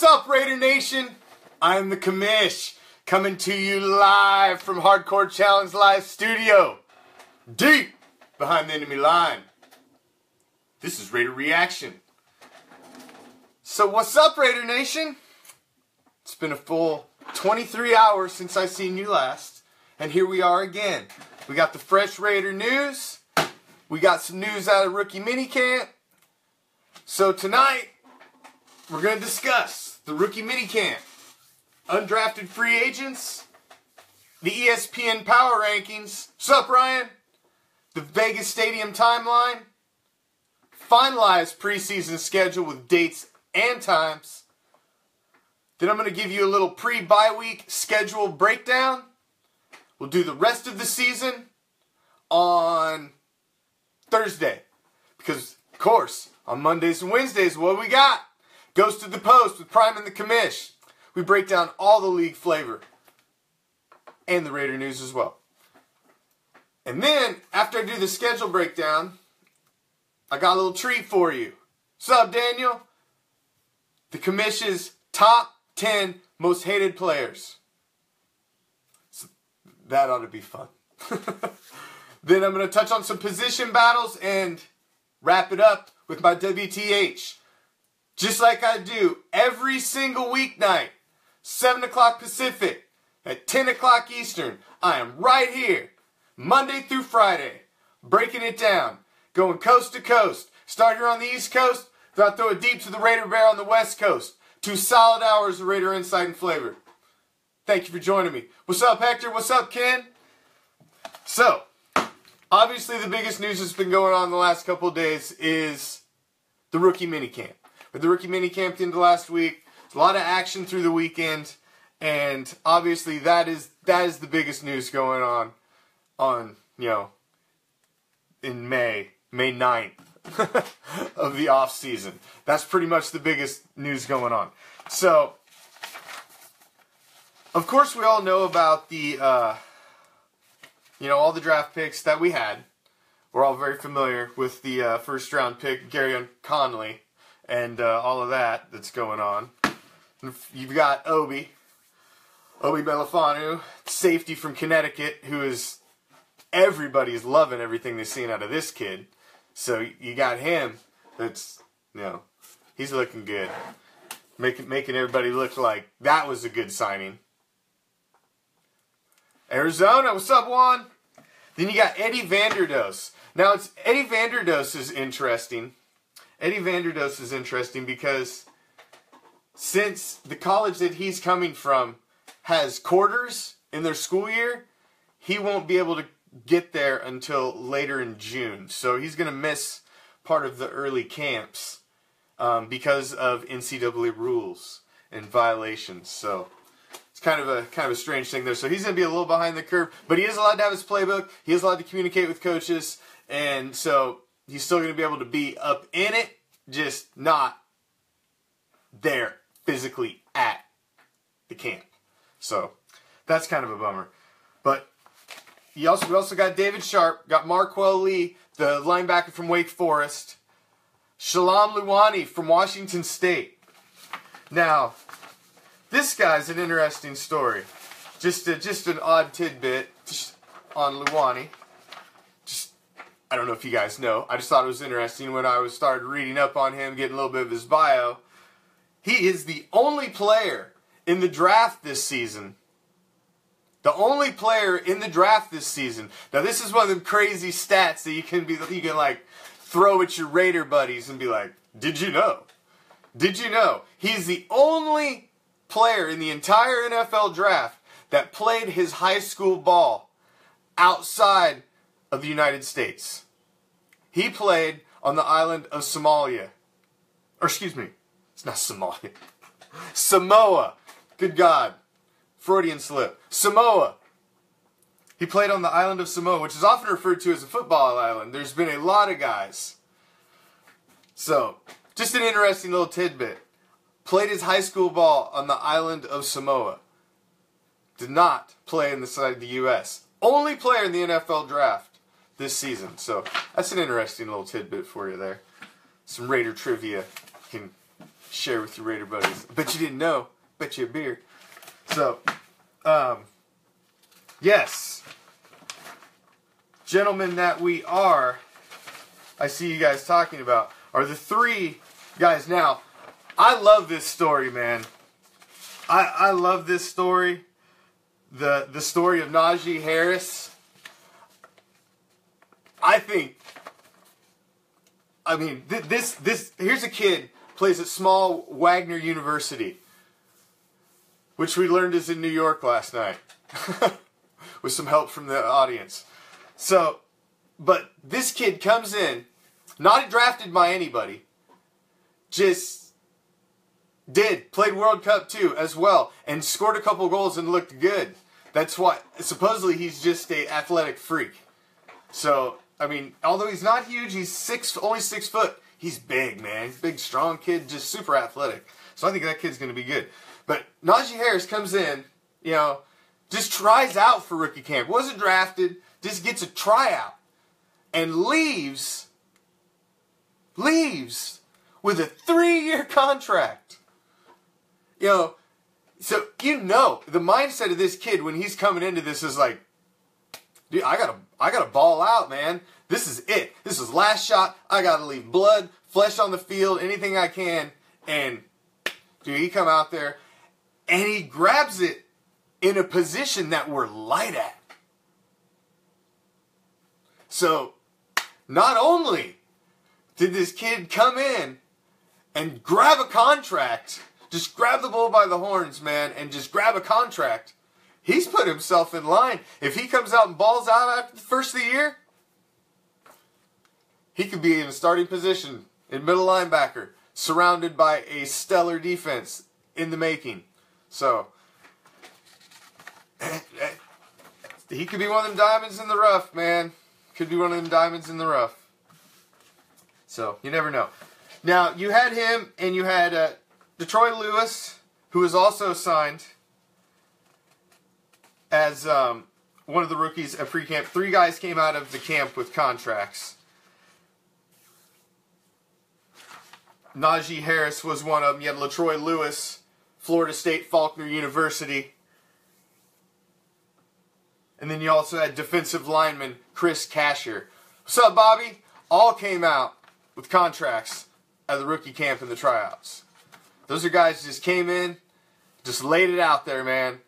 What's up, Raider Nation? I'm the Commish, coming to you live from Hardcore Challenge Live Studio, deep behind the enemy line. This is Raider Reaction. So what's up, Raider Nation? It's been a full 23 hours since I seen you last, and here we are again. We got the fresh Raider news. We got some news out of rookie minicamp. So tonight, we're going to discuss the rookie minicamp, undrafted free agents, the ESPN power rankings. What's up, Ryan? The Vegas Stadium timeline, finalized preseason schedule with dates and times. Then I'm going to give you a little pre-bye week schedule breakdown. We'll do the rest of the season on Thursday. Because, of course, on Mondays and Wednesdays, what we got? Goes to the Post with Prime and the Commish. We break down all the league flavor. And the Raider news as well. And then, after I do the schedule breakdown, I got a little treat for you. What's up, Daniel? The Commish's top 10 most hated players. So that ought to be fun. Then I'm going to touch on some position battles and wrap it up with my WTH. Just like I do every single weeknight, 7 o'clock Pacific, at 10 o'clock Eastern. I am right here, Monday through Friday, breaking it down, going coast to coast. Start here on the East Coast, then I'll throw it deep to the Raider Bear on the West Coast. 2 solid hours of Raider insight and flavor. Thank you for joining me. What's up, Hector? What's up, Ken? So, obviously the biggest news that's been going on the last couple of days is the rookie minicamp. With the rookie minicamp into last week, there's a lot of action through the weekend, and obviously that is the biggest news going on in May 9th of the off season. That's pretty much the biggest news going on. So, of course, we all know about the all the draft picks that we had. We're all very familiar with the first round pick, Gary Conley, and all of that's going on. You've got Obi Belafanu, safety from Connecticut, who is, everybody's loving everything they've seen out of this kid. So you got him. That's, he's looking good, making everybody look like that was a good signing. Arizona, what's up, Juan? Then you got Eddie Vanderdoes. Now, Eddie Vanderdoes is interesting. Eddie Vanderdoes is interesting because since the college that he's coming from has quarters in their school year, he won't be able to get there until later in June. So he's going to miss part of the early camps because of NCAA rules and violations. So it's kind of a strange thing there. So he's going to be a little behind the curve, but he is allowed to have his playbook. He is allowed to communicate with coaches, and so he's still going to be able to be up in it, just not there physically at the camp. So that's kind of a bummer. But we also got David Sharp, got Marquell Lee, the linebacker from Wake Forest, Shalom Luani from Washington State. Now, this guy's an interesting story. Just an odd tidbit on Luani. I don't know if you guys know. I just thought it was interesting when I started reading up on him, getting a little bit of his bio. He is the only player in the draft this season. The only player in the draft this season. Now, this is one of them crazy stats that you can like throw at your Raider buddies and be like, "Did you know? Did you know?" He's the only player in the entire NFL draft that played his high school ball outside of the United States. He played on the island of Somalia. Or excuse me, it's not Somalia. Samoa. Good God. Freudian slip. Samoa. He played on the island of Samoa, which is often referred to as a football island. There's been a lot of guys. So, just an interesting little tidbit. Played his high school ball on the island of Samoa. Did not play in the side of the U.S. Only player in the NFL draft this season. So that's an interesting little tidbit for you there. Some Raider trivia you can share with your Raider buddies. Bet you didn't know. Bet you a beer. So, yes. Gentlemen that we are, I see you guys talking about, are the three guys. Now, I love this story, man. I love this story. The story of Najee Harris. I mean, here's a kid, plays at small Wagner University, which we learned is in New York last night, with some help from the audience. So, but this kid comes in, not drafted by anybody, just played World Cup too as well, and scored a couple goals and looked good. That's why, supposedly he's just an athletic freak. So, I mean, although he's not huge, he's only 6 foot. He's big, man. He's a big, strong kid, just super athletic. So I think that kid's going to be good. But Najee Harris comes in, you know, just tries out for rookie camp. Wasn't drafted, just gets a tryout. And leaves with a 3-year contract. You know, so you know, the mindset of this kid when he's coming into this is like, dude, I gotta ball out, man. This is it. This is last shot. I gotta leave blood, flesh on the field, anything I can. And dude, he come out there and he grabs it in a position that we're light at. So, not only did this kid come in and grab a contract, just grab the bull by the horns, man, and just grab a contract, he's put himself in line. If he comes out and balls out after the first of the year, he could be in a starting position in middle linebacker, surrounded by a stellar defense in the making. So, he could be one of them diamonds in the rough, man. Could be one of them diamonds in the rough. So, you never know. Now, you had him, and you had Detroit Lewis, who was also signed as one of the rookies at pre-camp. 3 guys came out of the camp with contracts. Najee Harris was one of them. You had LaTroy Lewis, Florida State Faulkner University. And then you also had defensive lineman Chris Cashier. What's up, Bobby? All came out with contracts at the rookie camp and the tryouts. Those are guys who just came in, just laid it out there, man.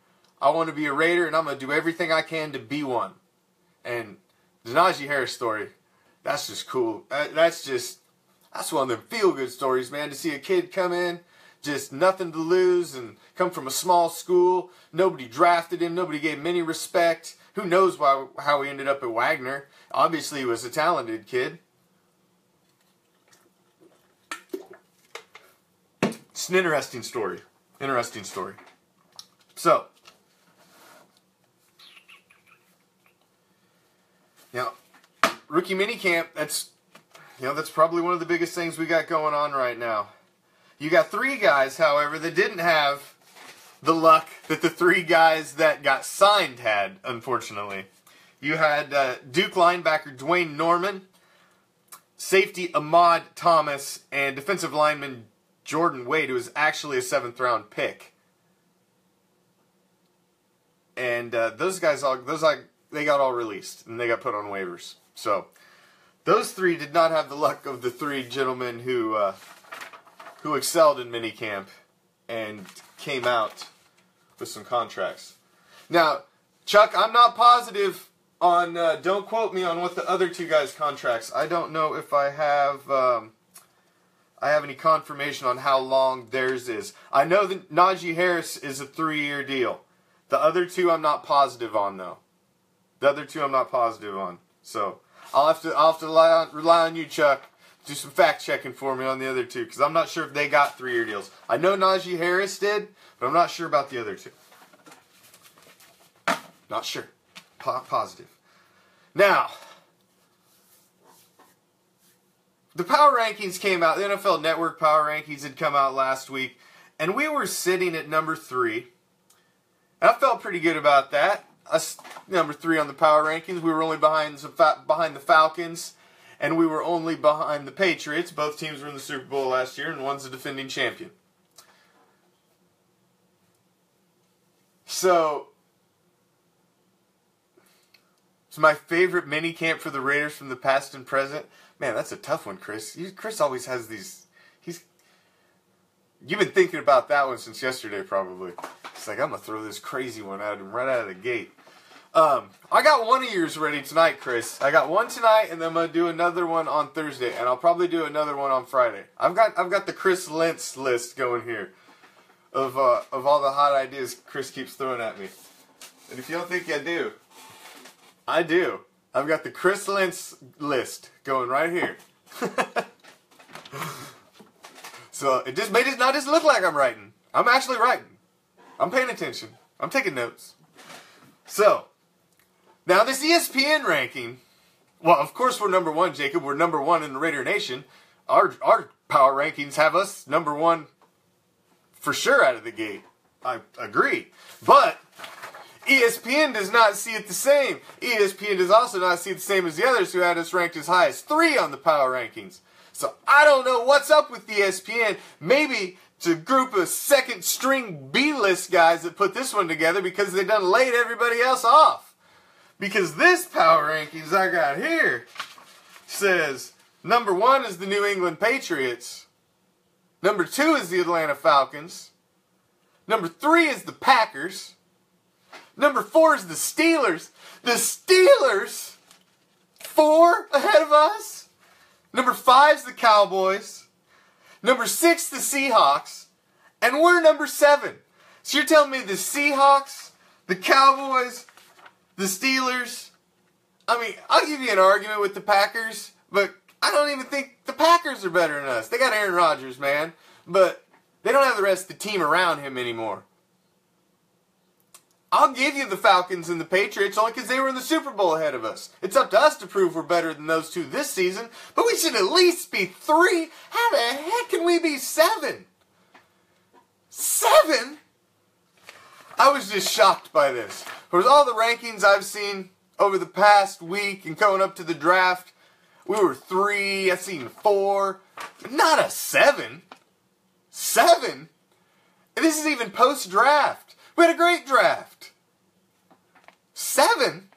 I want to be a Raider, and I'm going to do everything I can to be one. And the Najee Harris story, that's just cool. That's one of them feel-good stories, man, to see a kid come in, just nothing to lose, and come from a small school. Nobody drafted him. Nobody gave him any respect. Who knows how he ended up at Wagner. Obviously, he was a talented kid. It's an interesting story. Interesting story. So, now, rookie minicamp, that's probably one of the biggest things we got going on right now. You got 3 guys, however, that didn't have the luck that the 3 guys that got signed had, unfortunately. You had Duke linebacker Dwayne Norman, safety Ahmad Thomas, and defensive lineman Jordan Wade, who was actually a 7th round pick. And those guys they got all released and they got put on waivers. So those 3 did not have the luck of the 3 gentlemen who excelled in minicamp and came out with some contracts. Now, Chuck, I'm not positive on. Don't quote me on what the other 2 guys' contracts. I don't know if I have any confirmation on how long theirs is. I know that Najee Harris is a 3-year deal. The other 2 I'm not positive on, though. The other 2 I'm not positive on. So I'll have to rely on you, Chuck. Do some fact checking for me on the other 2, because I'm not sure if they got 3-year deals. I know Najee Harris did, but I'm not sure about the other 2. Not sure. Positive. Now, the power rankings came out. The NFL Network power rankings had come out last week, and we were sitting at number 3. And I felt pretty good about that. Us number 3 on the power rankings. We were only behind the Falcons and we were only behind the Patriots. Both teams were in the Super Bowl last year, and one's a defending champion. So, it's my favorite mini camp for the Raiders from the past and present. Man, that's a tough one, Chris. Chris always has these. You've been thinking about that one since yesterday, probably. It's like, I'm going to throw this crazy one at him right out of the gate. I got one of yours ready tonight, Chris. I got one tonight, and then I'm going to do another one on Thursday, and I'll probably do another one on Friday. I've got the Chris Lentz list going here of all the hot ideas Chris keeps throwing at me. And if you don't think I do, I do. I've got the Chris Lentz list going right here. So it just may not just look like I'm writing. I'm actually writing. I'm paying attention. I'm taking notes. So, now this ESPN ranking, well, of course we're number one, Jacob. We're number one in the Raider Nation. Our power rankings have us number one for sure out of the gate. I agree. But ESPN does not see it the same. ESPN does also not see it the same as the others who had us ranked as high as 3 on the power rankings. So I don't know what's up with ESPN. Maybe it's a group of second string B-list guys that put this one together because they done laid everybody else off. Because this power rankings I got here says number 1 is the New England Patriots. Number 2 is the Atlanta Falcons. Number 3 is the Packers. Number 4 is the Steelers. The Steelers 4 ahead of us. Number 5 is the Cowboys. Number 6, the Seahawks. And we're number 7. So you're telling me the Seahawks, the Cowboys, the Steelers. I mean, I'll give you an argument with the Packers, but I don't even think the Packers are better than us. They got Aaron Rodgers, man. But they don't have the rest of the team around him anymore. I'll give you the Falcons and the Patriots only because they were in the Super Bowl ahead of us. It's up to us to prove we're better than those two this season, but we should at least be 3. How the heck can we be 7? 7? I was just shocked by this. For all the rankings I've seen over the past week and going up to the draft, we were 3, I've seen 4, not a 7. 7? And this is even post-draft. We had a great draft. 7?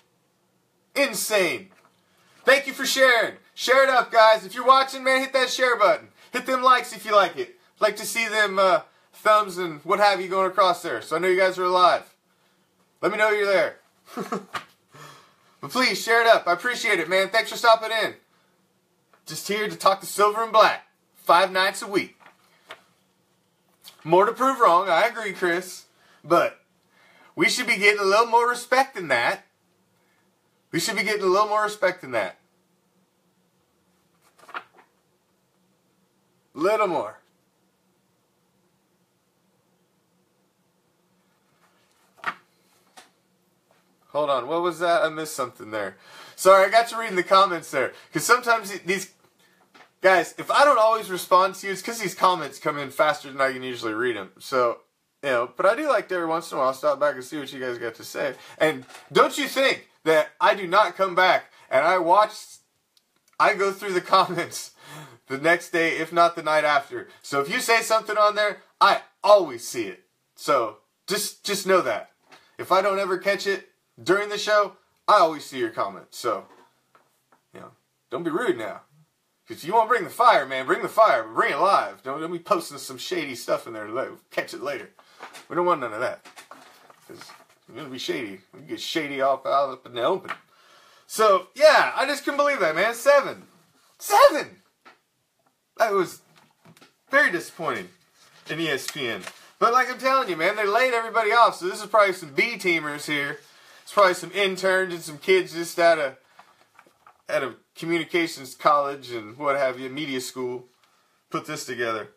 Insane. Thank you for sharing. Share it up, guys. If you're watching, man, hit that share button. Hit them likes if you like it. I'd like to see them thumbs and what have you going across there, so I know you guys are alive. Let me know you're there. But please, share it up. I appreciate it, man. Thanks for stopping in. Just here to talk to Silver and Black 5 nights a week. More to prove wrong. I agree, Chris. But we should be getting a little more respect than that. We should be getting a little more respect than that. Little more. Hold on, what was that? I missed something there. Sorry, I got to read in the comments there. Because sometimes these... Guys, if I don't always respond to you, it's because these comments come in faster than I can usually read them. So... You know, but I do like to every once in a while stop back and see what you guys got to say. And don't you think that I do not come back and I go through the comments the next day, if not the night after. So if you say something on there, I always see it. So just know that. If I don't ever catch it during the show, I always see your comments. So, you know, don't be rude now. Because if you want to bring the fire, man, bring the fire. But bring it live. Don't be posting some shady stuff in there to catch it later. We don't want none of that. Because it's going to be shady. We can get shady all up in the open. So, yeah, I just couldn't believe that, man. 7. 7! That was very disappointing in ESPN. But like I'm telling you, man, they laid everybody off. So this is probably some B-teamers here. It's probably some interns and some kids just out of communications college and what have you, media school, put this together.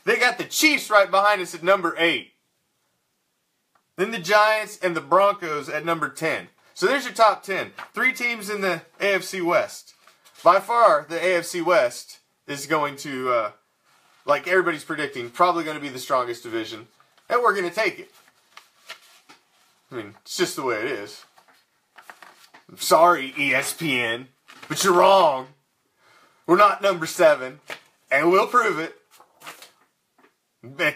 They got the Chiefs right behind us at number 8. Then the Giants and the Broncos at number 10. So there's your top 10. 3 teams in the AFC West. By far, the AFC West is going to, like everybody's predicting, probably going to be the strongest division. And we're going to take it. I mean, it's just the way it is. I'm sorry, ESPN, but you're wrong. We're not number 7. And we'll prove it.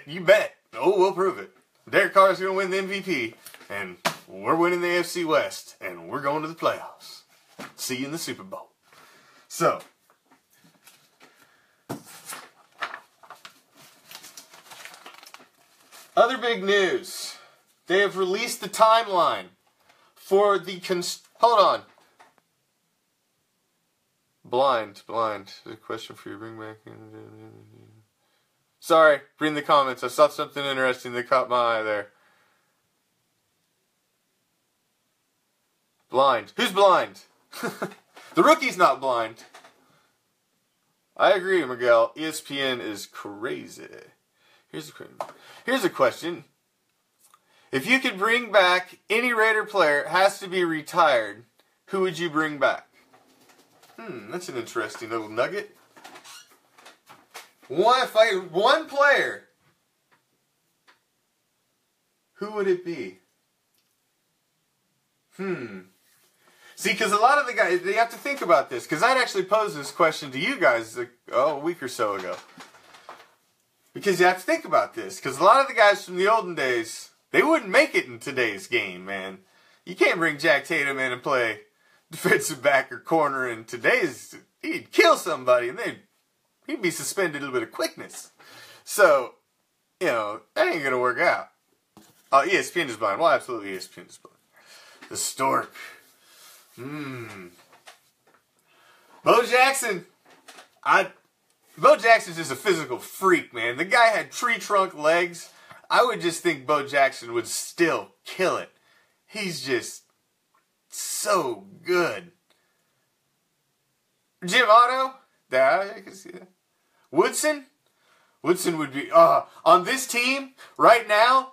You bet. Oh, we'll prove it. Derek Carr's going to win the MVP. And we're winning the AFC West. And we're going to the playoffs. See you in the Super Bowl. So. Other big news. They have released the timeline for the hold on. Blind. A question for you. Bring back. Sorry, reading the comments. I saw something interesting that caught my eye there. Blind. Who's blind? The rookie's not blind. I agree, Miguel. ESPN is crazy. Here's a question. If you could bring back any Raider player, it has to be retired, who would you bring back? That's an interesting little nugget. One player, who would it be? See, because a lot of the guys, they have to think about this, because I'd actually posed this question to you guys a week or so ago. Because you have to think about this, because a lot of the guys from the olden days, they wouldn't make it in today's game, man. You can't bring Jack Tatum in and play defensive back or corner in today's, he'd kill somebody and he'd be suspended a little bit of quickness. So, you know, that ain't going to work out. ESPN is blind. Well, absolutely ESPN is blind. The Stork. Bo Jackson. Bo Jackson's just a physical freak, man. The guy had tree trunk legs. I would just think Bo Jackson would still kill it. He's just so good. Jim Otto? Yeah, I can see that. Woodson? Woodson would be, on this team, right now,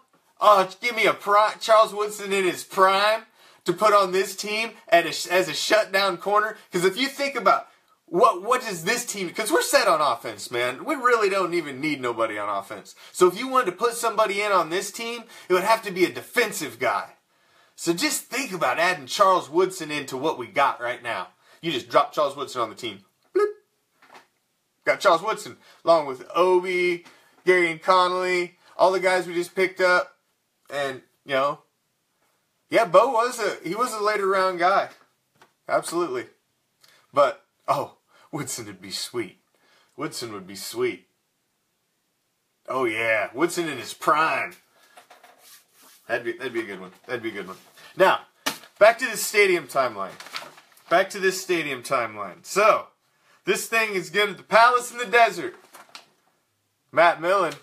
give me a Charles Woodson in his prime to put on this team as a shutdown corner. Because if you think about what does this team, because we're set on offense, man. We really don't even need nobody on offense. So if you wanted to put somebody in on this team, it would have to be a defensive guy. So just think about adding Charles Woodson into what we got right now. You just drop Charles Woodson on the team. Bloop. Got Charles Woodson, along with Obi, Gary and Connolly, all the guys we just picked up. And, you know, yeah, Bo was a later round guy. Absolutely. But, Woodson would be sweet. Woodson would be sweet. Oh, yeah. Woodson in his prime. That'd be a good one. That'd be a good one. Now, back to this stadium timeline. So, this thing is good at the Palace in the Desert. Matt Millen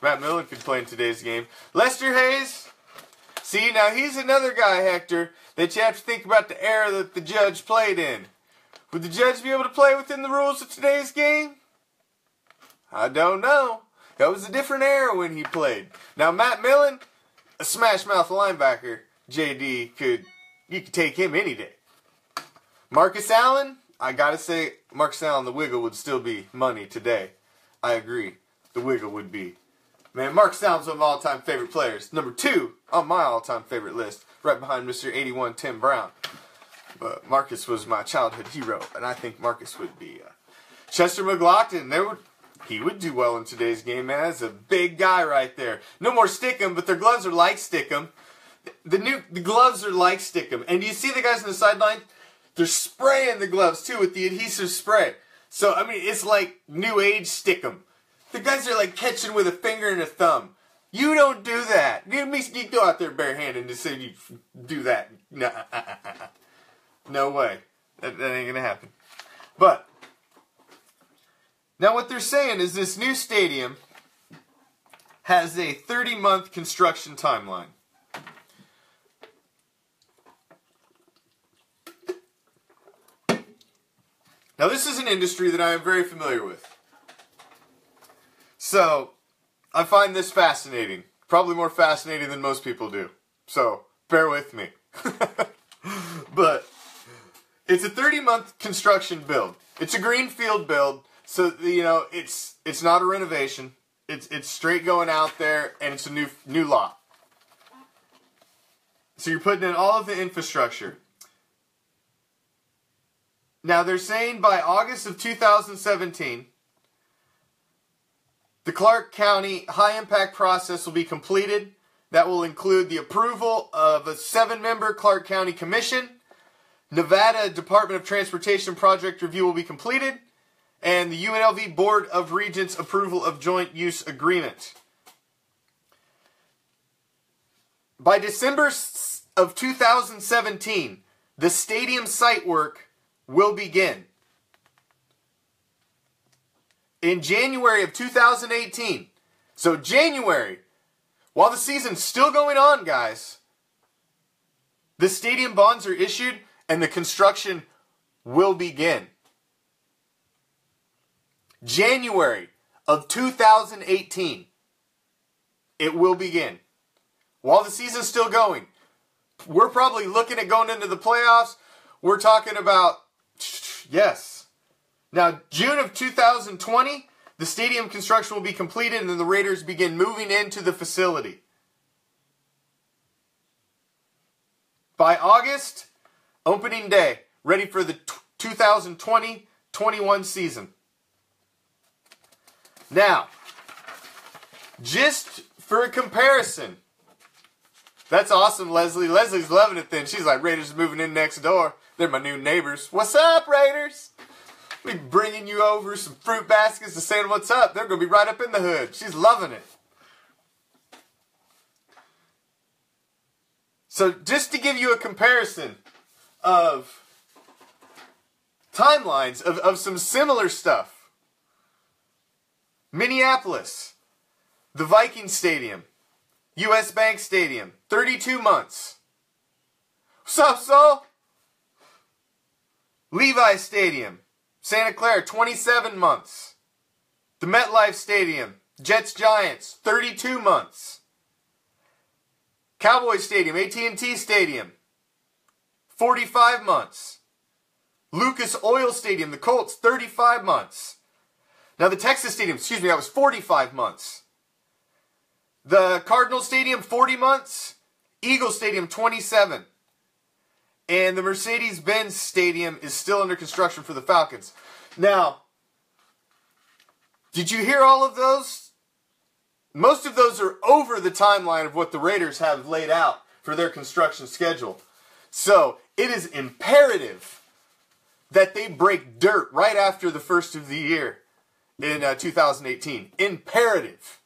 could play in today's game. Lester Hayes. See, now he's another guy, Hector, that you have to think about the era that the Judge played in. Would the Judge be able to play within the rules of today's game? I don't know. That was a different era when he played. Now, Matt Millen, a smash mouth linebacker, JD, you could take him any day. Marcus Allen, I gotta say, Marcus Allen, the Wiggle would still be money today. I agree. The Wiggle would be. Man, Marcus Allen's one of my all-time favorite players. Number 2 on my all-time favorite list, right behind Mr. 81 Tim Brown. But Marcus was my childhood hero, and I think Marcus would be. Chester McLaughlin, he would do well in today's game, man. That's a big guy right there. No more Stickum, but their gloves are like Stickum. The gloves are like Stickum. And you see the guys on the sideline? They're spraying the gloves, too, with the adhesive spray. So, I mean, it's like new age Stickum. The guys are like catching with a finger and a thumb. You don't do that. You go out there barehanded and just say you do that. No way. That ain't going to happen. But, now what they're saying is this new stadium has a 30-month construction timeline. Now this is an industry that I am very familiar with. So, I find this fascinating. Probably more fascinating than most people do. So, bear with me. But, it's a 30-month construction build. It's a greenfield build. So, you know, it's not a renovation. It's straight going out there, and it's a new lot. So you're putting in all of the infrastructure. Now, they're saying by August of 2017, the Clark County high-impact process will be completed. That will include the approval of a 7-member Clark County Commission. Nevada Department of Transportation project review will be completed. And the UNLV Board of Regents approval of joint use agreement. By December of 2017, the stadium site work will begin. In January of 2018, so January, while the season's still going on, guys, the stadium bonds are issued and the construction will begin. January of 2018, it will begin. While the season's still going, we're probably looking at going into the playoffs. We're talking about, yes. Now, June of 2020, the stadium construction will be completed and then the Raiders begin moving into the facility. By August, opening day, ready for the 2020-21 season. Now, just for a comparison, that's awesome, Leslie. Leslie's loving it then. She's like, Raiders moving in next door. They're my new neighbors. What's up, Raiders? We bringing you over some fruit baskets and saying what's up. They're going to be right up in the hood. She's loving it. So just to give you a comparison of timelines of some similar stuff. Minneapolis, the Viking Stadium, U.S. Bank Stadium, 32 months. What's up, Saul? Levi Stadium, Santa Clara, 27 months. The MetLife Stadium, Jets Giants, 32 months. Cowboys Stadium, AT&T Stadium, 45 months. Lucas Oil Stadium, the Colts, 35 months. Now the Texas Stadium, that was 45 months. The Cardinal Stadium, 40 months. Eagle Stadium, 27. And the Mercedes-Benz Stadium is still under construction for the Falcons. Now, did you hear all of those? Most of those are over the timeline of what the Raiders have laid out for their construction schedule. So, it is imperative that they break dirt right after the first of the year in 2018. Imperative.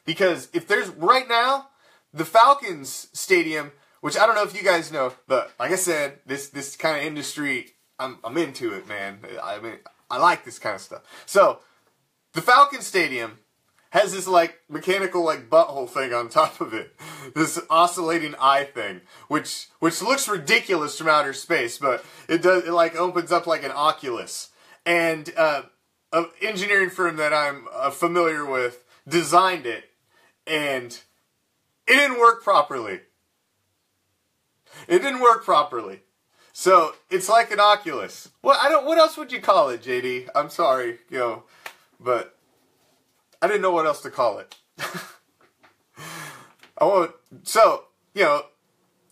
Because if there's, right now, the Falcons Stadium, which I don't know if you guys know, but like I said, this kind of industry, I'm into it, man. I mean, I like this kind of stuff. So, the Falcons Stadium has this like mechanical like butthole thing on top of it. This oscillating eye thing, which looks ridiculous from outer space, but it like opens up like an Oculus. And an engineering firm that I'm familiar with designed it, and it didn't work properly. It didn't work properly. So it's like an Oculus. What else would you call it, JD? I'm sorry, but I didn't know what else to call it.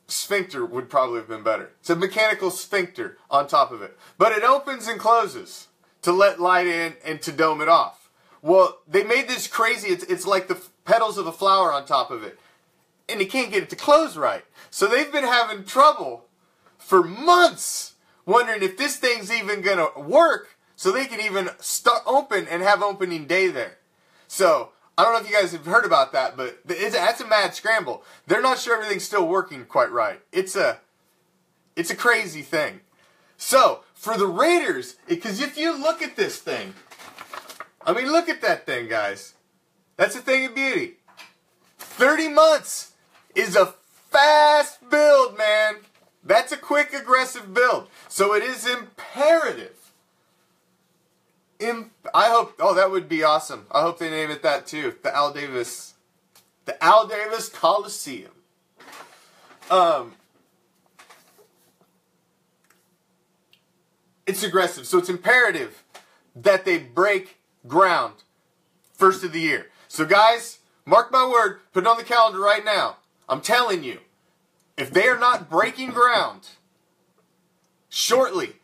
Sphincter would probably have been better. It's a mechanical sphincter on top of it. But it opens and closes to let light in and to dome it off. Well, they made this crazy, it's like the petals of a flower on top of it. And they can't get it to close right. So they've been having trouble for months wondering if this thing's even going to work so they can even start open and have opening day there. So, I don't know if you guys have heard about that, but that's a mad scramble. They're not sure everything's still working quite right. It's a crazy thing. So, for the Raiders, because if you look at this thing, I mean, look at that thing, guys. That's a thing of beauty. 30 months is a fast build, man. That's a quick, aggressive build. So it is imperative. I hope, that would be awesome. I hope they name it that too. The Al Davis Coliseum. It's aggressive. So it's imperative that they break ground first of the year. So guys, mark my word, put it on the calendar right now. I'm telling you, if they are not breaking ground shortly,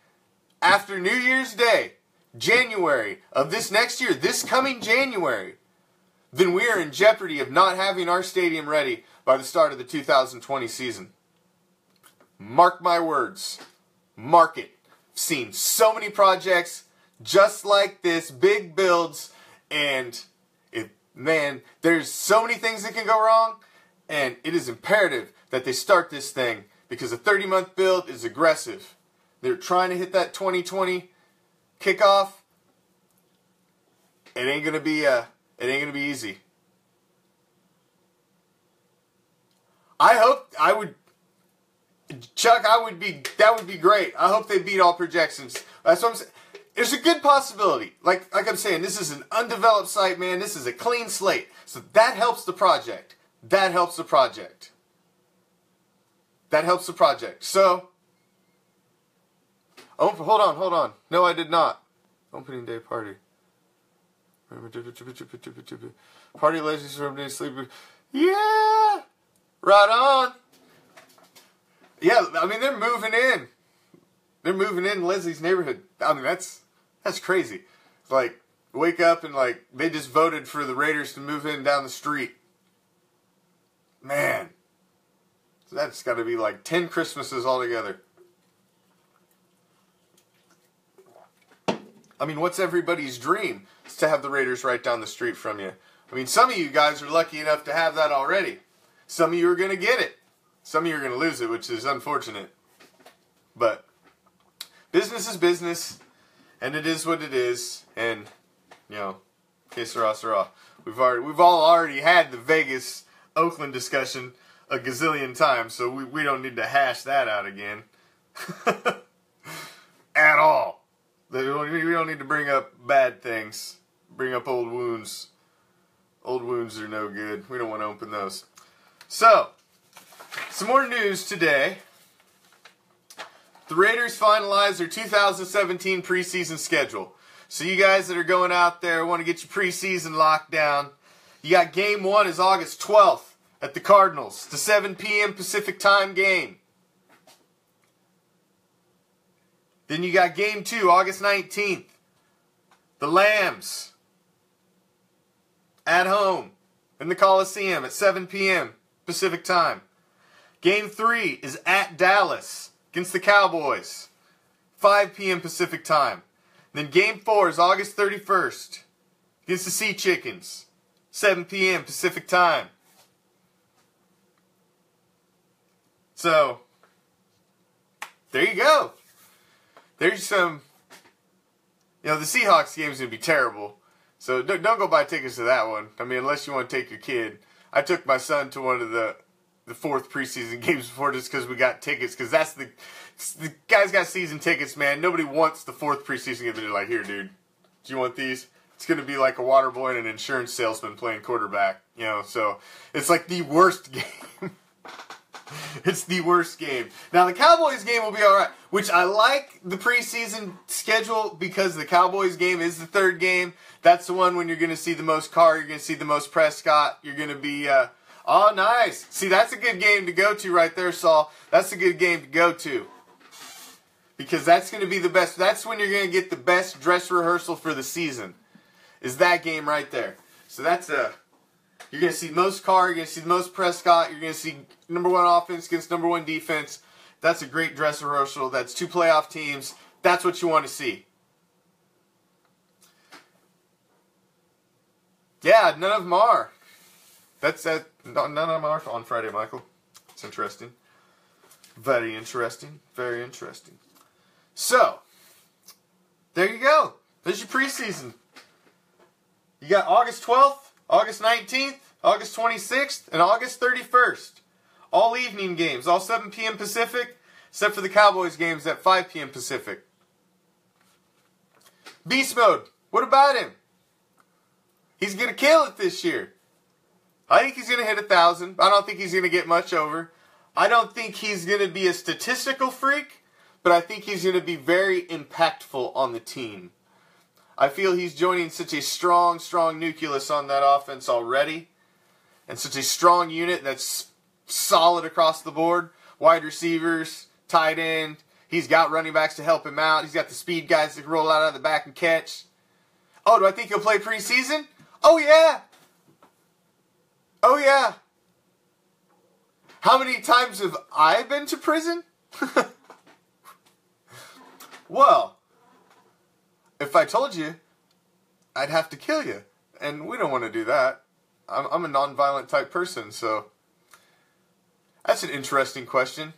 after New Year's Day, January of this next year, this coming January, then we are in jeopardy of not having our stadium ready by the start of the 2020 season. Mark my words. Mark it. I've seen so many projects just like this, big builds, and man, there's so many things that can go wrong, and it is imperative that they start this thing because a 30-month build is aggressive. They're trying to hit that 2020 kickoff. It ain't gonna be easy. Chuck, that would be great. I hope they beat all projections. That's what I'm saying. There's a good possibility. Like I'm saying, this is an undeveloped site, man. This is a clean slate. So that helps the project. That helps the project. That helps the project. So, oh, hold on. No, I did not. Opening day party. Party legends from day sleeper. Yeah! Right on. Yeah, I mean, they're moving in. They're moving in Leslie's neighborhood. I mean, that's crazy. It's like, wake up and like, they just voted for the Raiders to move in down the street. Man. So that's got to be like 10 Christmases altogether. I mean, what's everybody's dream? It's to have the Raiders right down the street from you. I mean, some of you guys are lucky enough to have that already. Some of you are going to get it. Some of you are going to lose it, which is unfortunate. But business is business, and it is what it is. And, you know, que sera, sera. We've all already had the Vegas-Oakland discussion a gazillion times, so we don't need to hash that out again. At all. We don't need to bring up bad things. Bring up old wounds. Old wounds are no good. We don't want to open those. So, some more news today. The Raiders finalized their 2017 preseason schedule. So you guys that are going out there want to get your preseason locked down, you got game 1 is August 12th at the Cardinals. It's a 7 p.m. Pacific time game. Then you got game 2, August 19th. The Lambs at home in the Coliseum at 7 p.m. Pacific time. Game 3 is at Dallas against the Cowboys, 5 p.m. Pacific time. Then game 4 is August 31st against the Sea Chickens, 7 p.m. Pacific time. So, there you go. There's some, you know, the Seahawks game is going to be terrible. So don't go buy tickets to that one. I mean, unless you want to take your kid. I took my son to one of the 4th preseason games before just because we got tickets. Because that's the guys got season tickets, man. Nobody wants the 4th preseason game. They're like, here, dude, do you want these? It's going to be like a water boy and an insurance salesman playing quarterback. You know, so it's like the worst game. It's the worst game. Now, the Cowboys game will be all right, which I like the preseason schedule because the Cowboys game is the 3rd game. That's the one when you're going to see the most Carr, you're going to see the most Prescott. You're going to be, oh, nice. See, that's a good game to go to right there, Saul. That's a good game to go to because that's going to be the best. That's when you're going to get the best dress rehearsal for the season is that game right there. So that's you're going to see the most Carr, you're going to see the most Prescott, you're going to see number 1 offense against number 1 defense. That's a great dress rehearsal. That's 2 playoff teams. That's what you want to see. Yeah, none of them are. None of them are on Friday, Michael. It's interesting. Very interesting. Very interesting. So, there you go. There's your preseason. You got August 12th, August 19th, August 26th, and August 31st. All evening games, all 7 p.m. Pacific, except for the Cowboys games at 5 p.m. Pacific. Beast Mode, what about him? He's going to kill it this year. I think he's going to hit 1,000. I don't think he's going to get much over. I don't think he's going to be a statistical freak, but I think he's going to be very impactful on the team. I feel he's joining such a strong nucleus on that offense already, and such a strong unit that's solid across the board. Wide receivers, tight end. He's got running backs to help him out. He's got the speed guys that can roll out of the back and catch. Oh, do I think he'll play preseason? Oh, yeah. Oh, yeah. How many times have I been to prison? Well, if I told you, I'd have to kill you. And we don't want to do that. I'm a non-violent type person, so that's an interesting question.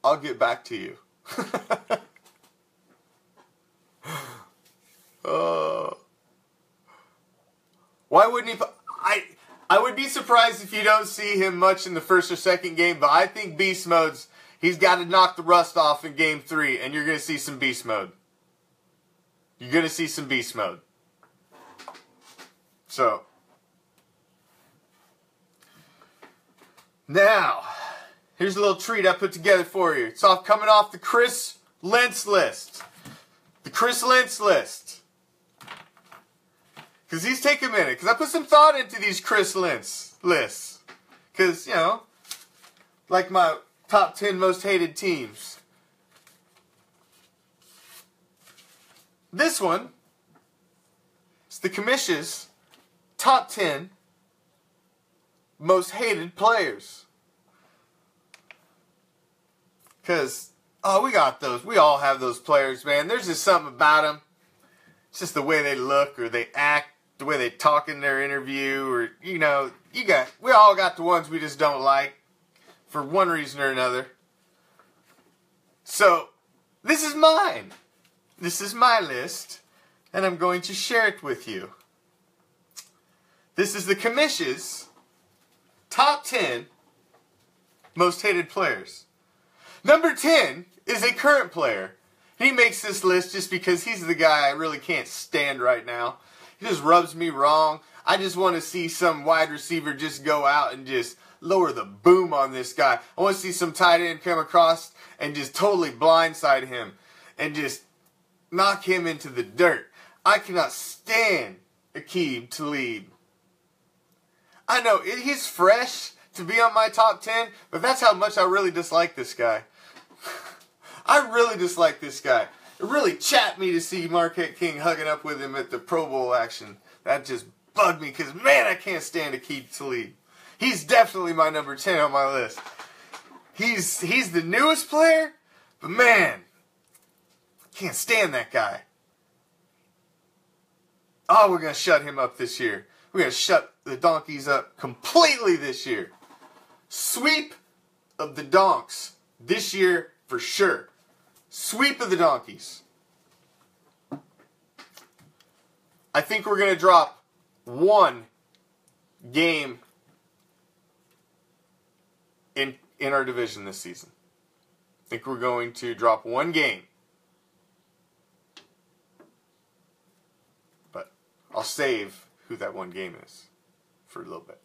I'll get back to you. Why wouldn't he? I would be surprised if you don't see him much in the first or second game, but I think beast mode's, he's got to knock the rust off in game 3, and you're going to see some beast mode. You're going to see some beast mode. So, now, here's a little treat I put together for you. It's coming off the Chris Lentz list. The Chris Lentz list. Because these take a minute. Because I put some thought into these Chris Lentz lists. Because, you know, like my top 10 most hated teams. This one is the Commish's top 10 most hated players. Because, oh, we got those. We all have those players, man. There's just something about them. It's just the way they look or they act, the way they talk in their interview, or, you know, we all got the ones we just don't like for one reason or another. So, this is mine. This is my list, and I'm going to share it with you. This is the Commish's top 10 most hated players. Number 10 is a current player. He makes this list just because he's the guy I really can't stand right now. He just rubs me wrong. I just want to see some wide receiver just go out and just lower the boom on this guy. I want to see some tight end come across and just totally blindside him and just knock him into the dirt. I cannot stand Aqib Talib. I know, he's fresh to be on my top 10, but that's how much I really dislike this guy. I really dislike this guy. It really chapped me to see Marquette King hugging up with him at the Pro Bowl action. That just bugged me because, man, I can't stand Aqib Talib. He's definitely my number 10 on my list. He's the newest player, but, man, can't stand that guy. Oh, we're going to shut him up this year. We're going to shut the donkeys up completely this year. Sweep of the donks this year for sure. Sweep of the donkeys. I think we're going to drop one game in our division this season. I think we're going to drop one game. But I'll save who that one game is for a little bit.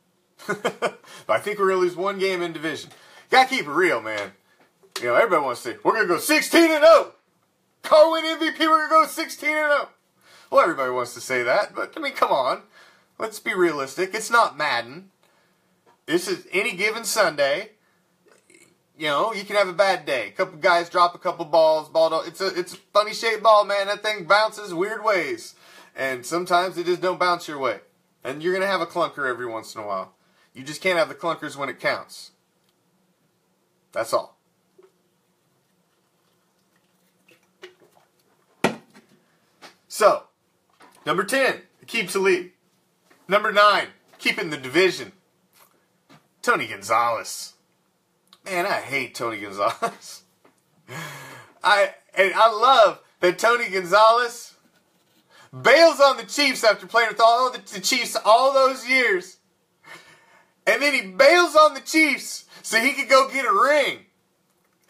But I think we're going to lose one game in division. Got to keep it real, man. You know, everybody wants to say, we're going to go 16-0. Carwin MVP, we're going to go 16-0. Well, everybody wants to say that, but, I mean, come on. Let's be realistic. It's not Madden. This is any given Sunday. You know, you can have a bad day. A couple guys drop a couple balls. It's a funny shaped ball, man. That thing bounces weird ways. And sometimes it just don't bounce your way. And you're going to have a clunker every once in a while. You just can't have the clunkers when it counts. That's all. So, number 10, Aqib Talib. Number 9, keeping the division, Tony Gonzalez. Man, I hate Tony Gonzalez. I love that Tony Gonzalez bails on the Chiefs after playing with all the Chiefs all those years. And then he bails on the Chiefs so he could go get a ring.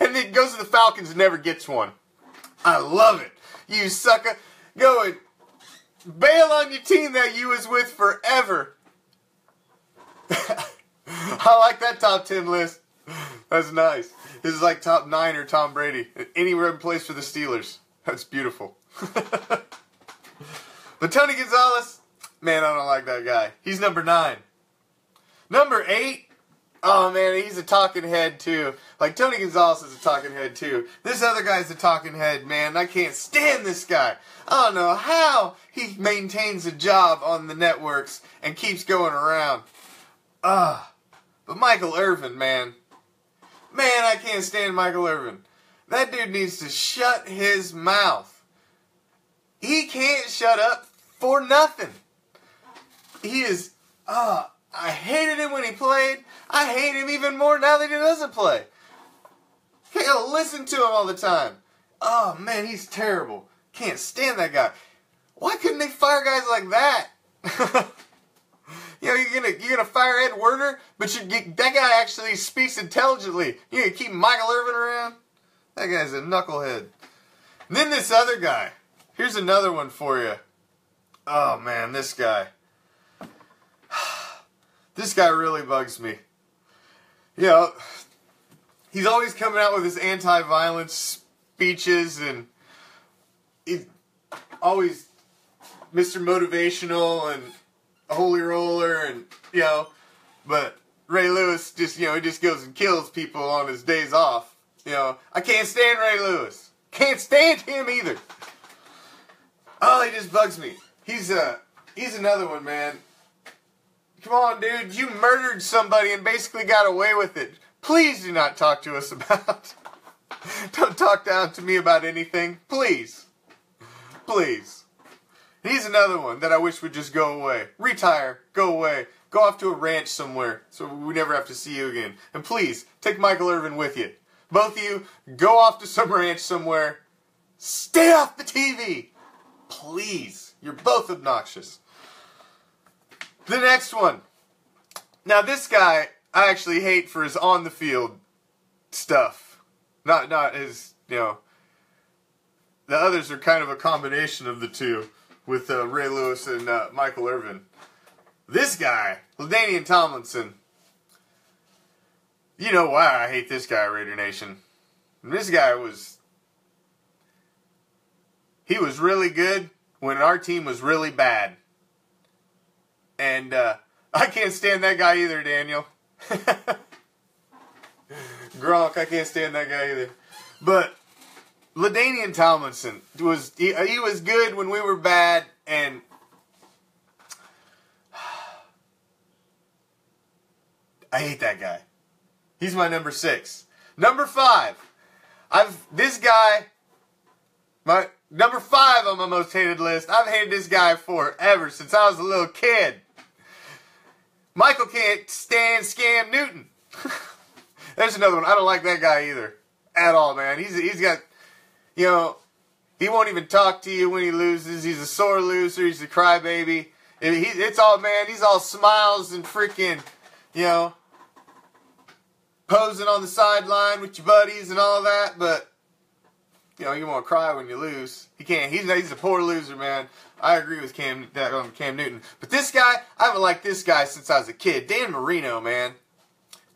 And then goes to the Falcons and never gets one. I love it. You sucker. Go and bail on your team that you was with forever. I like that top 10 list. That's nice. This is like top 9 or Tom Brady. Anywhere in place for the Steelers. That's beautiful. But Tony Gonzalez, man, I don't like that guy. He's number 9. Number 8, Oh man, he's a talking head too. Like Tony Gonzalez is a talking head too. This other guy's a talking head, man. I can't stand this guy. I don't know how he maintains a job on the networks and keeps going around. But Michael Irvin, man. Man, I can't stand Michael Irvin. That dude needs to shut his mouth. He can't shut up for nothing. He is, I hated him when he played. I hate him even more now that he doesn't play. Can't listen to him all the time. Oh man, he's terrible. Can't stand that guy. Why couldn't they fire guys like that? You know, you're gonna fire Ed Werder, but that guy actually speaks intelligently. You're gonna keep Michael Irvin around? That guy's a knucklehead. And then this other guy. Here's another one for you. Oh man, this guy. This guy really bugs me. You know, he's always coming out with his anti-violence speeches, and he's always Mr. Motivational and Holy Roller, and, you know, but Ray Lewis just, you know, he just goes and kills people on his days off. You know, I can't stand Ray Lewis. Can't stand him either. Oh, he just bugs me. He's another one, man. Come on, dude. You murdered somebody and basically got away with it. Please do not talk to us about... Don't talk down to me about anything. Please. Please. He's another one that I wish would just go away. Retire. Go away. Go off to a ranch somewhere so we never have to see you again. And please, take Michael Irvin with you. Both of you, go off to some ranch somewhere. Stay off the TV. Please. You're both obnoxious. The next one. Now this guy, I actually hate for his on-the-field stuff. Not his, you know. The others are kind of a combination of the two with Ray Lewis and Michael Irvin. This guy, LaDainian Tomlinson. You know why I hate this guy, Raider Nation. This guy he was really good when our team was really bad. And I can't stand that guy either, Daniel. Gronk, I can't stand that guy either. But LaDainian Tomlinson was he was good when we were bad, and I hate that guy. He's my number 6. Number 5. My number 5 on my most hated list. I've hated this guy forever, since I was a little kid. Michael can't stand Scam Newton. There's another one. I don't like that guy either. At all, man. He's got, you know, he won't even talk to you when he loses. He's a sore loser. He's a crybaby. It's all, man, he's all smiles and freaking, you know, posing on the sideline with your buddies and all that, but, you know, you won't cry when you lose. He can't. He's a poor loser, man. I agree with Cam Newton. But this guy, I haven't liked this guy since I was a kid. Dan Marino, man.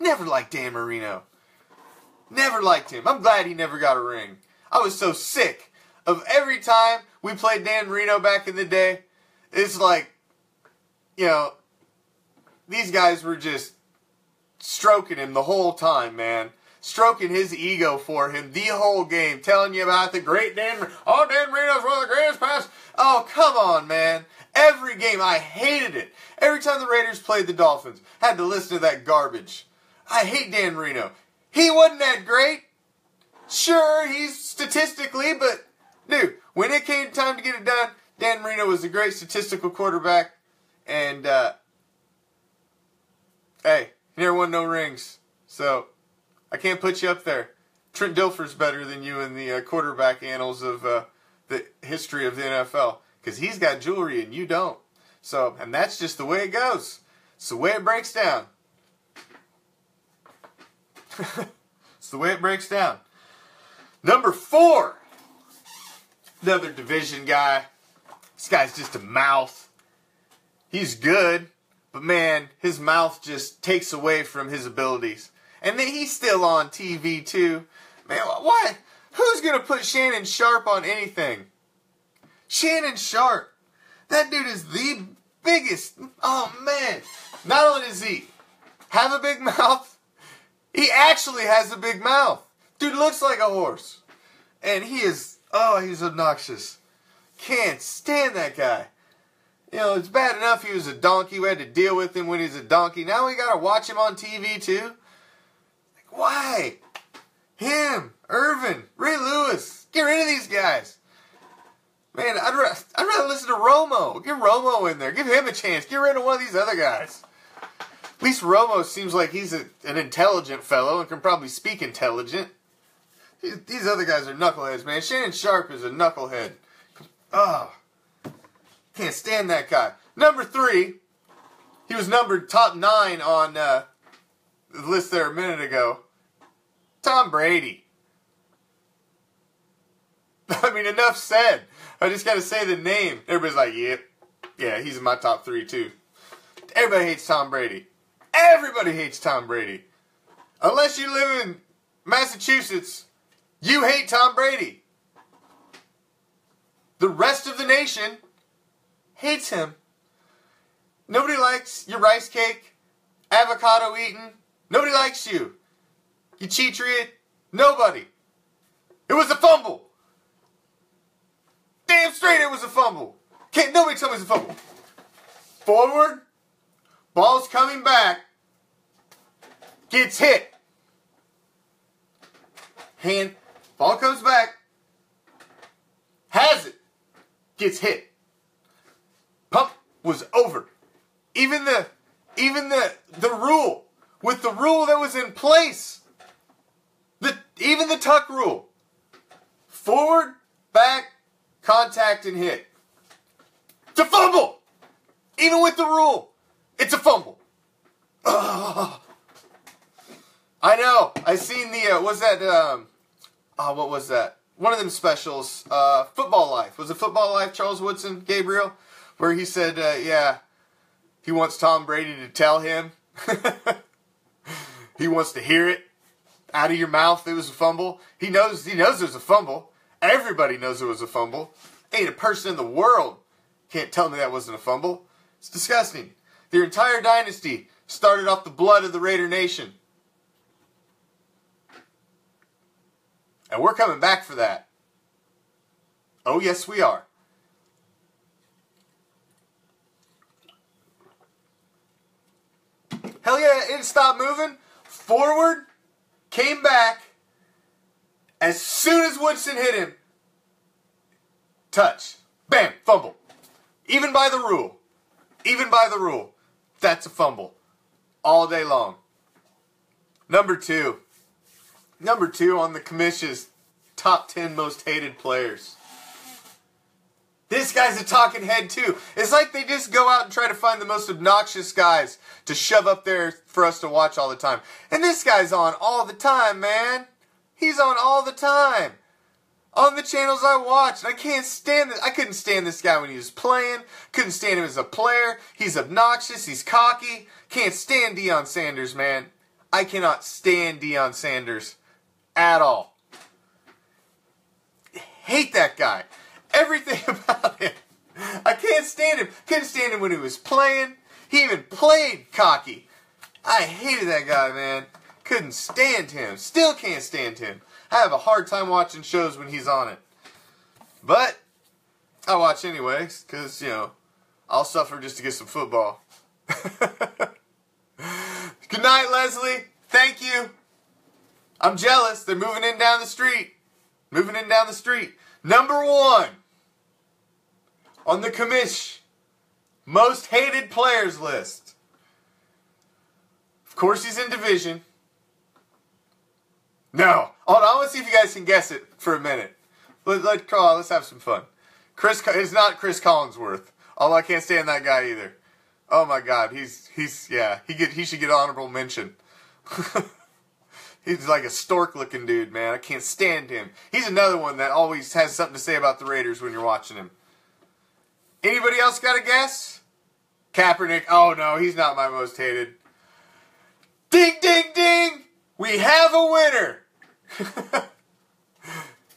Never liked Dan Marino. Never liked him. I'm glad he never got a ring. I was so sick of every time we played Dan Marino back in the day. It's like, you know, these guys were just stroking him the whole time, man. Stroking his ego for him the whole game. Telling you about the great Dan Marino. Oh, Dan Marino's one of the greatest pass. Oh, come on, man. Every game, I hated it. Every time the Raiders played the Dolphins, had to listen to that garbage. I hate Dan Marino. He wasn't that great. Sure, he's statistically, but, dude, when it came time to get it done, Dan Marino was a great statistical quarterback. And, hey, he never won no rings. So, I can't put you up there. Trent Dilfer's better than you in the quarterback annals of the history of the NFL. Because he's got jewelry and you don't. So, and that's just the way it goes. It's the way it breaks down. It's the way it breaks down. Number 4. Another division guy. This guy's just a mouth. He's good. But man, his mouth just takes away from his abilities. And then he's still on TV too. Man, what? Who's going to put Shannon Sharp on anything? Shannon Sharp. That dude is the biggest. Oh, man. Not only does he have a big mouth, He actually has a big mouth. Dude looks like a horse. And he is, oh, he's obnoxious. Can't stand that guy. You know, it's bad enough he was a donkey. We had to deal with him when he was a donkey. Now we got to watch him on TV too. Like, why? Him, Irvin, Ray Lewis. Get rid of these guys. Man, I'd rather listen to Romo. Get Romo in there. Give him a chance. Get rid of one of these other guys. At least Romo seems like he's an intelligent fellow and can probably speak intelligent. These other guys are knuckleheads, man. Shannon Sharp is a knucklehead. Oh, can't stand that guy. Number 3, he was numbered top 9 on the list there a minute ago. Tom Brady. I mean, enough said. I just got to say the name. Everybody's like, yep. Yeah, he's in my top 3 too. Everybody hates Tom Brady. Everybody hates Tom Brady. Unless you live in Massachusetts, you hate Tom Brady. The rest of the nation hates him. Nobody likes your rice cake, avocado eating. Nobody likes you. You cheatriot. Nobody. It was a fumble. Damn straight it was a fumble. Can't nobody tell me it's a fumble. Forward. Ball's coming back. Gets hit. Hand. Ball comes back. Has it. Gets hit. Pump was over. Even the rule. With the rule that was in place. Even the tuck rule. Forward, back, contact, and hit. It's a fumble! Even with the rule. It's a fumble. Ugh. I know. I seen the, what was that? One of them specials, Football Life. Was it Football Life, Charles Woodson, Gabriel? Where he said, yeah, he wants Tom Brady to tell him. He wants to hear it out of your mouth. It was a fumble. He knows it was a fumble. Everybody knows it was a fumble. Ain't a person in the world can't tell me that wasn't a fumble. It's disgusting. Their entire dynasty started off the blood of the Raider Nation. And we're coming back for that. Oh, yes, we are. Hell yeah, it didn't stop moving. Forward, came back. As soon as Woodson hit him, touch. Bam, fumble. Even by the rule. Even by the rule. That's a fumble. All day long. Number 2. Number 2 on the Commish's top 10 most hated players. This guy's a talking head too. It's like they just go out and try to find the most obnoxious guys to shove up there for us to watch all the time. And this guy's on all the time, man. He's on all the time. On the channels I watch. And I can't stand it. I couldn't stand this guy when he was playing. Couldn't stand him as a player. He's obnoxious. He's cocky. Can't stand Deion Sanders, man. I cannot stand Deion Sanders at all. Hate that guy. Everything about him. I can't stand him. Couldn't stand him when he was playing. He even played cocky. I hated that guy, man. Couldn't stand him. Still can't stand him. I have a hard time watching shows when he's on it. But I watch anyways, because, you know, I'll suffer just to get some football. Good night, Leslie. Thank you. I'm jealous. They're moving in down the street. Moving in down the street. Number 1 on the Commish most hated players list. Of course, he's in division. No. Hold on. I want to see if you guys can guess it for a minute. Let's have some fun. It's not Chris Collinsworth. Although I can't stand that guy either. Oh my God. He should get honorable mention. He's like a stork-looking dude, man. I can't stand him. He's another one that always has something to say about the Raiders when you're watching him. Anybody else got a guess? Kaepernick. Oh, no, he's not my most hated. Ding, ding, ding! We have a winner!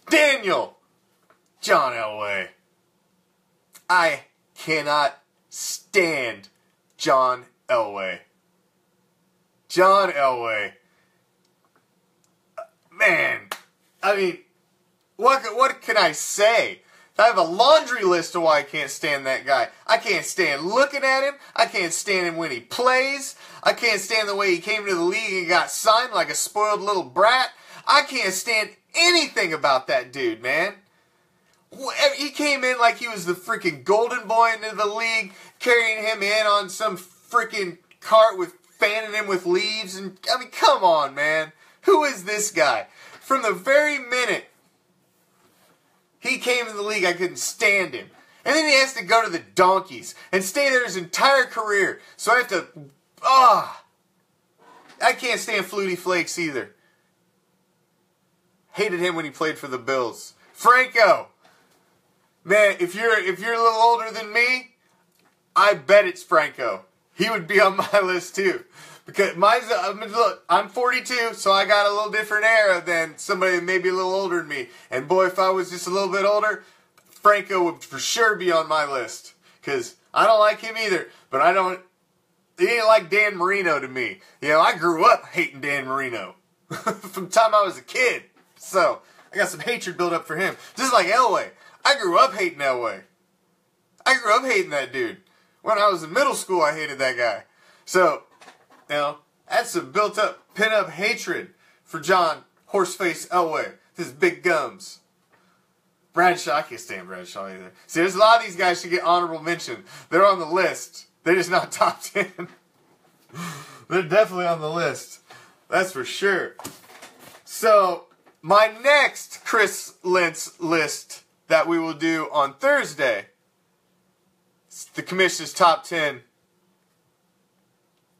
Daniel. John Elway. I cannot stand John Elway. John Elway. I mean, what can I say? I have a laundry list of why I can't stand that guy. I can't stand looking at him. I can't stand him when he plays. I can't stand the way he came to the league and got signed like a spoiled little brat. I can't stand anything about that dude, man. He came in like he was the freaking golden boy into the league, carrying him in on some freaking cart with fanning him with leaves. And I mean, come on, man. Who is this guy? From the very minute he came in the league, I couldn't stand him. And then he has to go to the Donkeys and stay there his entire career. So I have to, I can't stand Flutie Flakes either. Hated him when he played for the Bills. Franco. Man, if you're a little older than me, I bet it's Franco. He would be on my list too. Because look, I'm 42, so I got a little different era than somebody maybe a little older than me. And boy, if I was just a little bit older, Franco would for sure be on my list. Because I don't like him either. But he ain't like Dan Marino to me. You know, I grew up hating Dan Marino. From the time I was a kid. So, I got some hatred built up for him. Just like Elway. I grew up hating Elway. I grew up hating that dude. When I was in middle school, I hated that guy. So, you know, that's some built-up, pent-up hatred for John Horseface Elway. His big gums. Bradshaw, I can't stand Bradshaw either. See, there's a lot of these guys should get honorable mention. They're on the list. They're just not top 10. They're definitely on the list. That's for sure. So, my next Chris Lentz list that we will do on Thursday, the Commish's top 10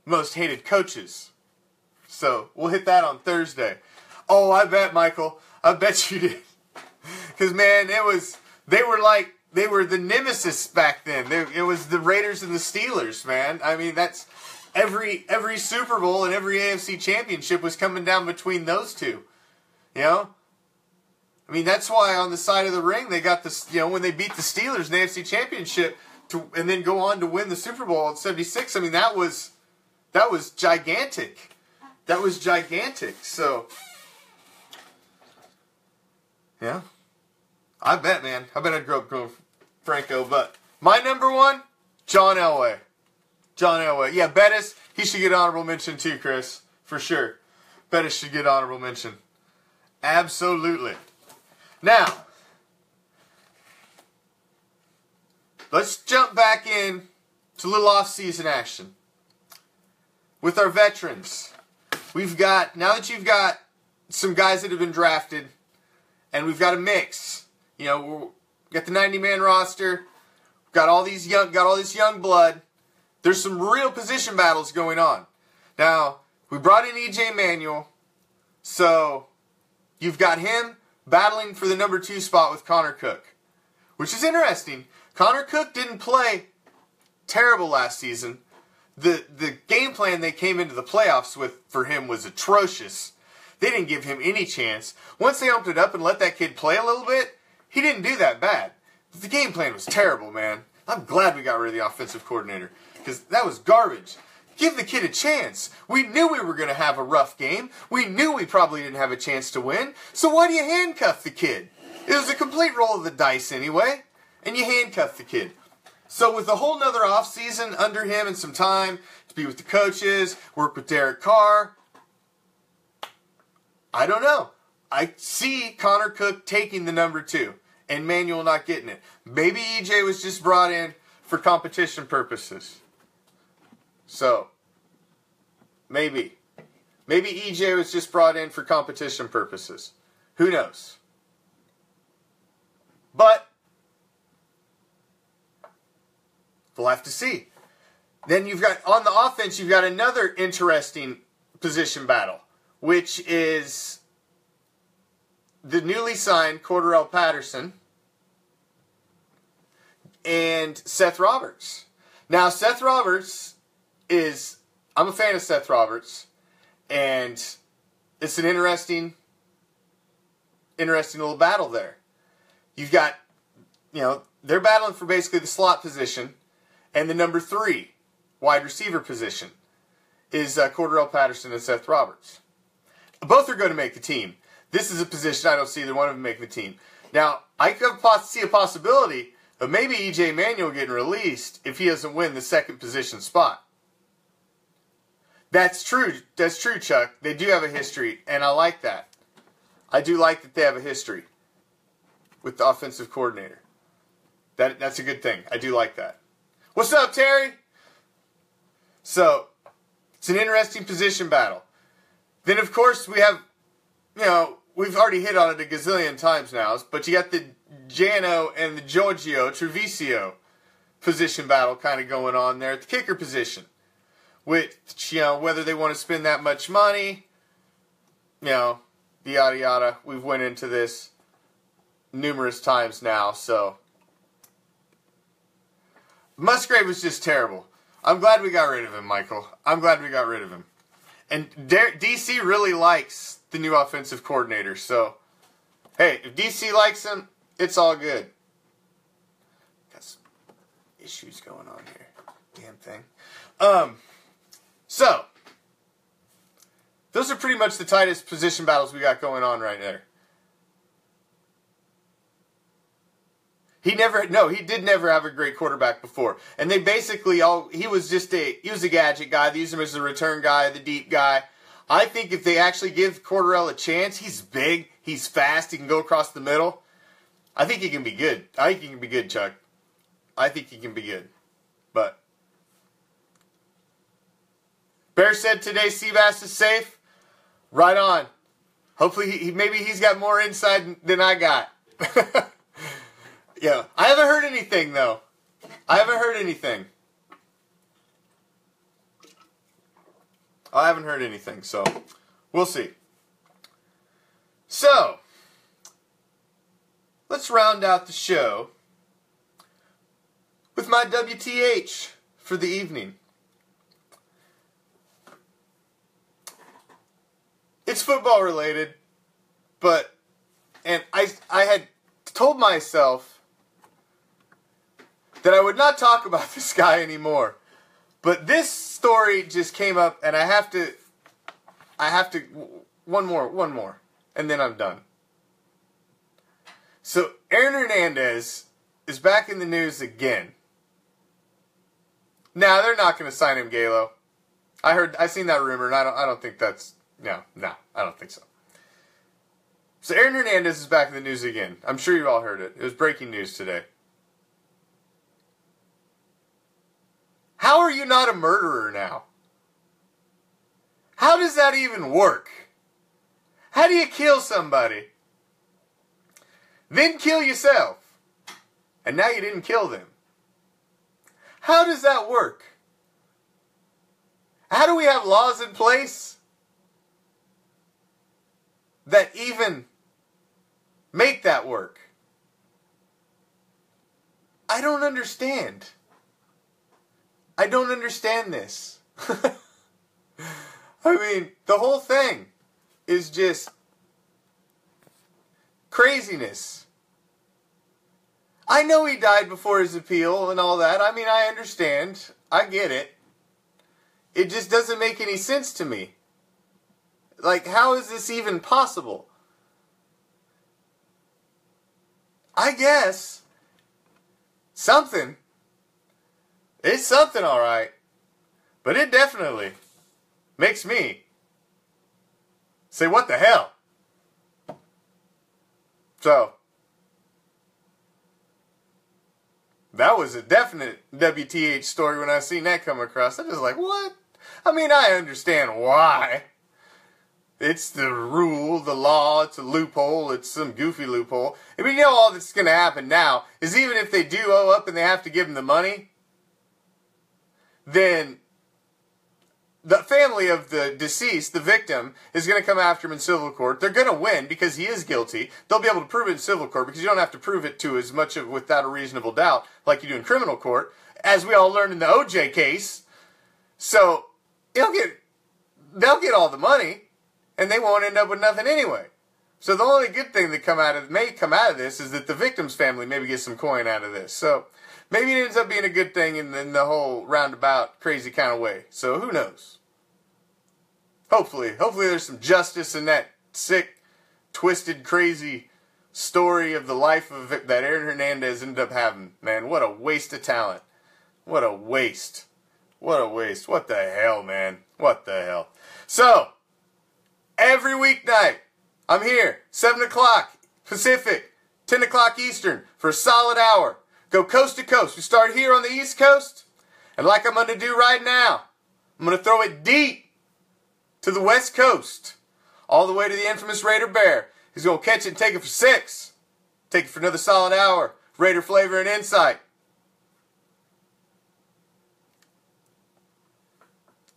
most hated coaches. So, we'll hit that on Thursday. Oh, I bet, Michael. I bet you did. Because, man, they were the nemesis back then. It was the Raiders and the Steelers, man. I mean, that's every Super Bowl and every AFC championship was coming down between those two. You know? I mean, that's why on the side of the ring they got this, you know, when they beat the Steelers in the AFC championship and then go on to win the Super Bowl in '76, I mean, that was gigantic. That was gigantic. So, yeah. I bet, man. I bet I'd grow up going Franco. But my number one, John Elway. John Elway. Yeah, Bettis, he should get honorable mention too, Chris. For sure. Bettis should get honorable mention. Absolutely. Now, let's jump back in to a little off-season action. With our veterans, we've got, now that you've got some guys that have been drafted, and we've got a mix, you know, we've got the 90-man roster, we've got all this young blood, there's some real position battles going on. Now, we brought in E.J. Manuel, so you've got him battling for the number 2 spot with Connor Cook, which is interesting. Connor Cook didn't play terrible last season. The game plan they came into the playoffs with for him was atrocious. They didn't give him any chance. Once they opened it up and let that kid play a little bit, he didn't do that bad. But the game plan was terrible, man. I'm glad we got rid of the offensive coordinator, because that was garbage. Give the kid a chance. We knew we were going to have a rough game. We knew we probably didn't have a chance to win. So why do you handcuff the kid? It was a complete roll of the dice anyway. And you handcuff the kid. So with a whole nother offseason under him and some time to be with the coaches, work with Derek Carr, I don't know. I see Connor Cook taking the number 2 and Manuel not getting it. Maybe EJ was just brought in for competition purposes. So, maybe. Maybe EJ was just brought in for competition purposes. Who knows? But, we'll have to see. Then you've got, on the offense, you've got another interesting position battle, which is the newly signed Cordarrelle Patterson and Seth Roberts. Now, Seth Roberts I'm a fan of Seth Roberts, and it's an interesting little battle there. You've got, you know, they're battling for basically the slot position, and the number 3 wide receiver position is Cordarrelle Patterson and Seth Roberts. Both are going to make the team. this is a position I don't see either one of them make the team. Now, I could see a possibility of maybe E.J. Manuel getting released if he doesn't win the second position spot. That's true. That's true, Chuck. They do have a history, and I like that. I do like that they have a history with the offensive coordinator. That's a good thing. I do like that. What's up, Terry? So, it's an interesting position battle. Then, of course, we have, we've already hit on it a gazillion times now, but you got the Jano and the Giorgio Treviso position battle kind of going on there at the kicker position. Which, whether they want to spend that much money, yada yada. We've went into this numerous times now, so. Musgrave was just terrible. I'm glad we got rid of him, Michael. I'm glad we got rid of him. And DC really likes the new offensive coordinator, so, hey, if DC likes him, it's all good. Got some issues going on here. Damn thing. So, those are pretty much the tightest position battles we got going on right there. He did never have a great quarterback before. And they basically he was a gadget guy. They used him as the return guy, the deep guy. I think if they actually give Cordarrelle a chance, he's big, he's fast, he can go across the middle. I think he can be good. I think he can be good, Chuck. I think he can be good. But Bear said today Seabass is safe. Right on. Hopefully maybe he's got more insight than I got. Yeah, I haven't heard anything, though. I haven't heard anything. I haven't heard anything, so we'll see. So, let's round out the show with my WTH for the evening. It's football related, and I had told myself that I would not talk about this guy anymore. But this story just came up, and I have to, one more, and then I'm done. So, Aaron Hernandez is back in the news again. Now, they're not going to sign him, Galo. I seen that rumor, and I don't think that's, no, I don't think so. So, Aaron Hernandez is back in the news again. I'm sure you all heard it. It was breaking news today. How are you not a murderer now? How does that even work? How do you kill somebody, then kill yourself, and now you didn't kill them? How does that work? How do we have laws in place that even make that work? I don't understand. I don't understand this. I mean, the whole thing is just craziness. I know he died before his appeal and all that. I mean, I understand. I get it. It just doesn't make any sense to me. Like, how is this even possible? I guess something. It's something, all right. But it definitely makes me say, what the hell? So, that was a definite WTH story when I seen that come across. I was like, what? I mean, I understand why. It's the rule, the law, it's a loophole, it's some goofy loophole. I mean, all that's going to happen now is even if they do owe up and they have to give them the money, then the family of the deceased, the victim, is going to come after him in civil court. They're going to win because he is guilty. They'll be able to prove it in civil court because you don't have to prove it to as much of without a reasonable doubt like you do in criminal court, as we all learned in the OJ case. So they'll get all the money, and they won't end up with nothing anyway. So the only good thing that may come out of this is that the victim's family maybe gets some coin out of this. So maybe it ends up being a good thing in the whole roundabout, crazy kind of way. So who knows? Hopefully there's some justice in that sick, twisted, crazy story of the life of that Aaron Hernandez ended up having. Man, what a waste of talent. What a waste. What a waste. What the hell, man? What the hell? So, every weeknight, I'm here, 7 o'clock Pacific, 10 o'clock Eastern, for a solid hour. Go coast to coast. We start here on the East Coast, and like I'm going to do right now, I'm going to throw it deep to the West Coast, all the way to the infamous Raider Bear. He's going to catch it and take it for 6. Take it for another solid hour. Raider flavor and insight.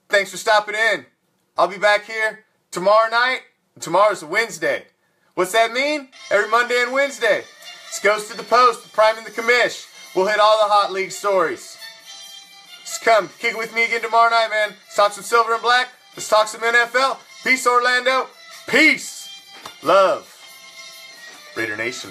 Thanks for stopping in. I'll be back here tomorrow night. And tomorrow's a Wednesday. What's that mean? Every Monday and Wednesday. This goes to the post with Prime and the Commish. We'll hit all the hot league stories. Just come, kick it with me again tomorrow night, man. Let's talk some silver and black. Let's talk some NFL. Peace, Orlando. Peace. Love. Raider Nation.